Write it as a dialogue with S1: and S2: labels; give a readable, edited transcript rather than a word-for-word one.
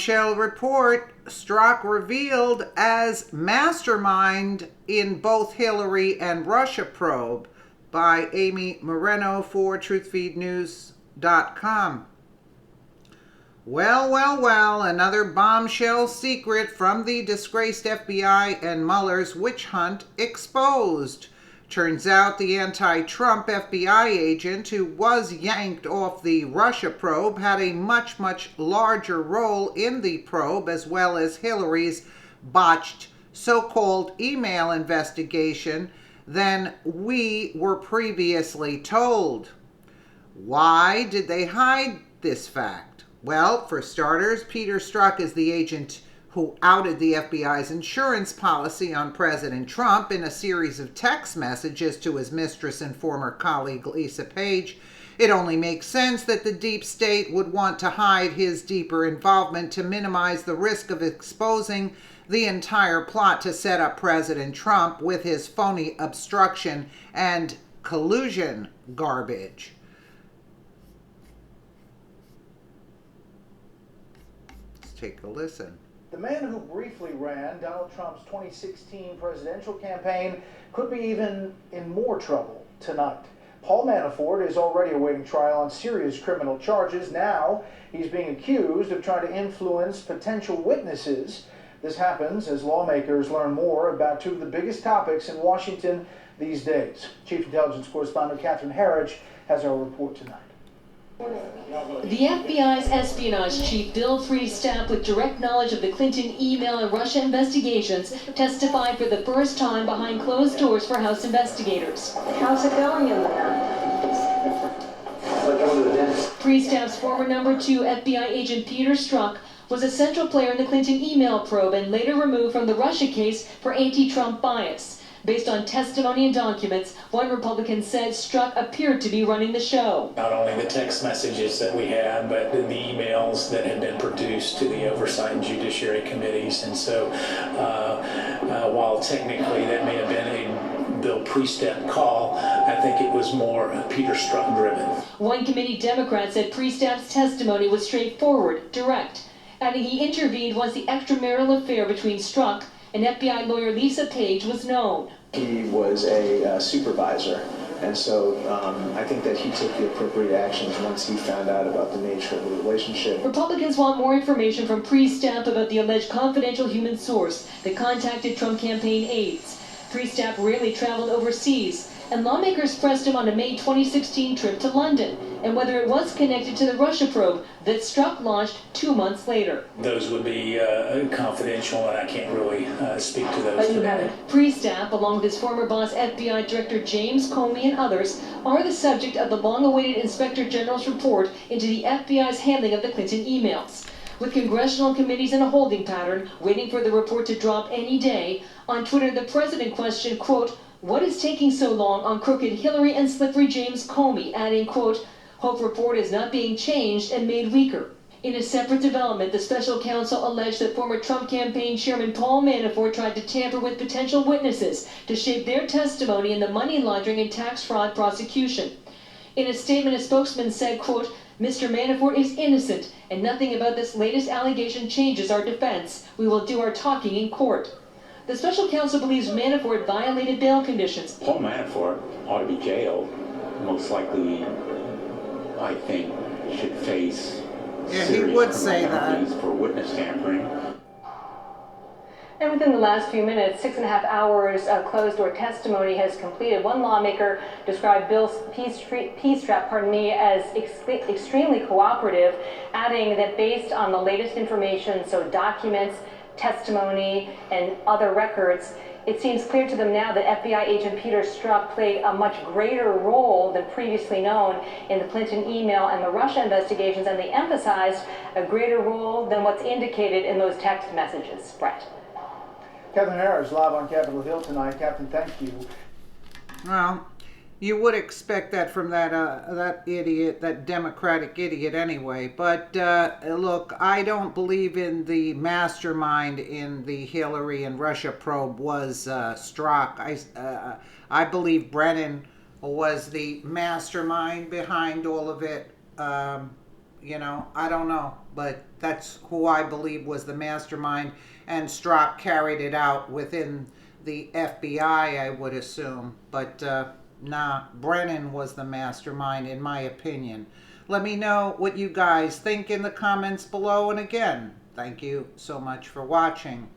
S1: bombshell report, Strzock revealed as mastermind in both Hillary and Russia probe, by Amy Moreno for truthfeednews.com. Well, another bombshell secret from the disgraced FBI and Mueller's witch hunt exposed. Turns out the anti-Trump FBI agent who was yanked off the Russia probe had a much larger role in the probe, as well as Hillary's botched so-called email investigation, than we were previously told. Why did they hide this fact? Well, for starters, Peter Strzock is the agent who outed the FBI's insurance policy on President Trump in a series of text messages to his mistress and former colleague Lisa Page. It only makes sense that the deep state would want to hide his deeper involvement to minimize the risk of exposing the entire plot to set up President Trump with his phony obstruction and collusion garbage. Let's take a listen.
S2: The man who briefly ran Donald Trump's 2016 presidential campaign could be even in more trouble tonight. Paul Manafort is already awaiting trial on serious criminal charges. Now he's being accused of trying to influence potential witnesses. This happens as lawmakers learn more about two of the biggest topics in Washington these days. Chief Intelligence Correspondent Catherine Herridge has our report tonight.
S3: The FBI's espionage chief, Bill Priestap, with direct knowledge of the Clinton email and Russia investigations, testified for the first time behind closed doors for House investigators.
S4: How's it going in there?
S3: Priestap's former number 2 FBI agent Peter Strzock was a central player in the Clinton email probe and later removed from the Russia case for anti-Trump bias. Based on testimony and documents, one Republican said Strzock appeared to be running the show.
S5: Not only the text messages that we had, but the emails that had been produced to the Oversight and Judiciary Committees. And so while technically that may have been a Bill Priestap call, I think it was more Peter Strzock driven.
S3: One committee Democrat said Priestap's testimony was straightforward, direct, adding he intervened once the extramarital affair between Strzock and FBI lawyer Lisa Page was known.
S6: He was a supervisor, and so I think that he took the appropriate actions once he found out about the nature of the relationship.
S3: Republicans want more information from Priestap about the alleged confidential human source that contacted Trump campaign aides. Priestap rarely traveled overseas, and lawmakers pressed him on a May 2016 trip to London, and whether it was connected to the Russia probe that Strzock launched 2 months later.
S5: Those would be confidential, and I can't really speak to those today.
S3: Priestap, along with his former boss FBI Director James Comey and others, are the subject of the long-awaited Inspector General's report into the FBI's handling of the Clinton emails. With congressional committees in a holding pattern, waiting for the report to drop any day, on Twitter the president questioned, quote, "What is taking so long on crooked Hillary and slippery James Comey?" adding, quote, "Hope report is not being changed and made weaker." In a separate development, the special counsel alleged that former Trump campaign chairman Paul Manafort tried to tamper with potential witnesses to shape their testimony in the money laundering and tax fraud prosecution. In a statement, a spokesman said, quote, "Mr. Manafort is innocent, and nothing about this latest allegation changes our defense. We will do our talking in court." The special counsel believes Manafort violated bail conditions.
S7: Paul Manafort ought to be jailed. Most likely, I think, should face serious criminal penalties for witness tampering.
S4: And within the last few minutes, 6.5 hours of closed-door testimony has completed. One lawmaker described Bill Priestap, as extremely cooperative, adding that based on the latest information, so documents, testimony, and other records, it seems clear to them now that FBI agent Peter Strzock played a much greater role than previously known in the Clinton email and the Russia investigations, and they emphasized a greater role than what's indicated in those text messages. Brett.
S2: Catherine Harris, live on Capitol Hill tonight. Captain, thank you.
S1: Well, you would expect that from that idiot, that Democratic idiot anyway. But look, I don't believe in the mastermind in the Hillary and Russia probe was Strzock. I believe Brennan was the mastermind behind all of it. You know, I don't know, but that's who I believe was the mastermind, and Strzock carried it out within the FBI, I would assume. But nah, Brennan was the mastermind, in my opinion. Let me know what you guys think in the comments below, and again, thank you so much for watching.